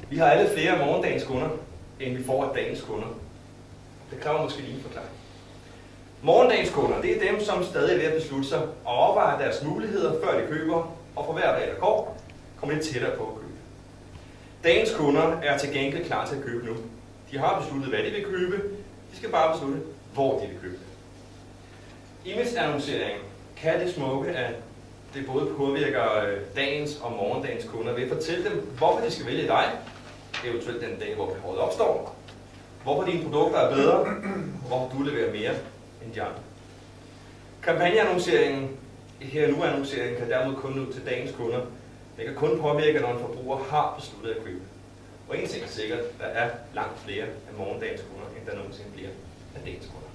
Vi har alle flere af morgendagens kunder, end vi får af dagens kunder. Det kræver måske lige en forklaring. Morgendagens kunder, det er dem, som stadig er ved at beslutte sig og overveje deres muligheder, før de køber, og for hver dag, der går, kommer lidt tættere på at købe. Dagens kunder er til gengæld klar til at købe nu. De har besluttet, hvad de vil købe. De skal bare beslutte, hvor de vil købe. Image-annoncering kan det smukke, at det både påvirker dagens og morgendagens kunder ved at fortælle dem, hvorfor de skal vælge dig, eventuelt den dag, hvor behovet opstår, hvorfor dine produkter er bedre, og hvorfor du leverer mere end de andre. Kampagneannonceringen, her nu annonceringen, kan dermed kun nå til dagens kunder. Det kan kun påvirke, når en forbruger har besluttet at købe. Og en ting er sikkert, der er langt flere af morgendagens kunder, end der nogensinde bliver af dagens kunder.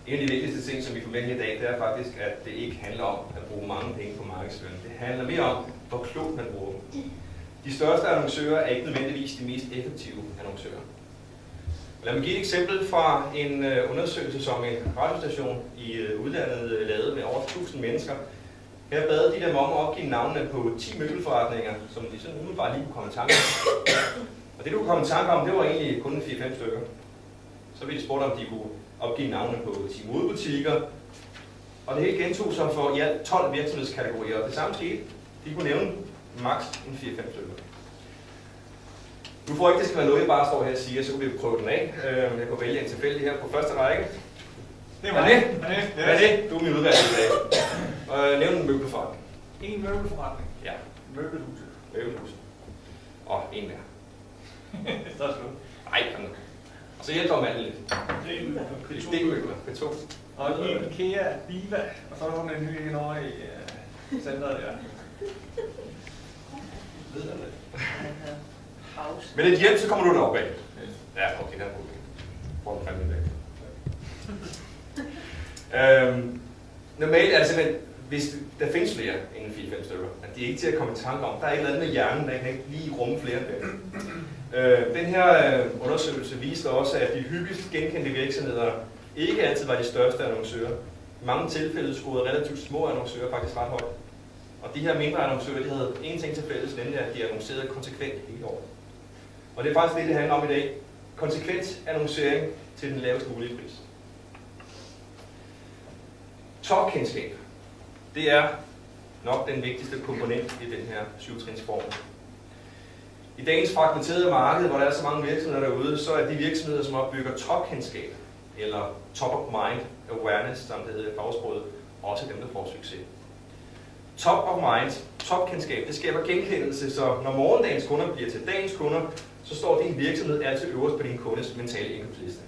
En af de vigtigste ting, som vi forventer i dag, det er faktisk, at det ikke handler om at bruge mange penge på markedsføring. Det handler mere om, hvor klogt man bruger dem. De største annoncører er ikke nødvendigvis de mest effektive annoncører. Lad mig give et eksempel fra en undersøgelse, som en radiostation i udlandet lavede med over 1000 mennesker. Her bad de dem om at opgive navnene på 10 møbelforretninger, som de sådan umiddelbart lige kunne komme i tanke om. Og det du kunne komme i tanke om, det var egentlig kun 4-5 stykker. Så ville de spurgte, om de kunne opgive navnene på 10 modebutikker. Og det hele gentog sig for i alt 12 virksomhedskategorier. Og det samme skete. De kunne nævne maks 4-5 stykker. Nu får ikke, det skal være noget, jeg bare står her og siger, så kunne vi prøve den af. Jeg kunne vælge en tilfældig her på første række. Det var det. Hvad er det? Du er min udvalg i dag. Nævn en møbelforretning. En møbelforretning. Ja. Møbelhuset. Møbelhuset. Og en mere. Så er det slut. Nej, kom nu. Og så hjælper man lidt. Stikmøbler. P2. Og IKEA, Viva, og så er der en ny over i centret der. Ved jeg det? Med lidt hjælp, så kommer du deroppe af. Ja, okay, der er okay. Hvor den fremme i dag. Normalt er det simpelthen, hvis der findes flere end 4-5 stykker, at de er ikke til at komme i tanke om. Der er et eller andet med hjernen, der kan ikke lige rumme flere end det. Den her undersøgelse viste også, at de hyppigst genkendte virksomheder ikke altid var de største annoncører. I mange tilfælde scorede relativt små annoncører faktisk ret højt. Og de her mindre annoncører, de havde en ting til fælles, nemlig at de annoncerede konsekvent hele året. Og det er faktisk det, det handler om i dag. Konsekvent annoncering til den lavest mulige pris. Topkendskab. Det er nok den vigtigste komponent i den her 7-trinsformel. I dagens fragmenterede marked, hvor der er så mange virksomheder derude, så er de virksomheder, som opbygger topkendskab, eller top of mind awareness, som det hedder i fagsproget, også dem, der får succes. Top of mind, topkendskab, det skaber genkendelse, så når morgendagens kunder bliver til dagens kunder, så står din virksomhed altid øverst på din kundes mentale indkøbsliste.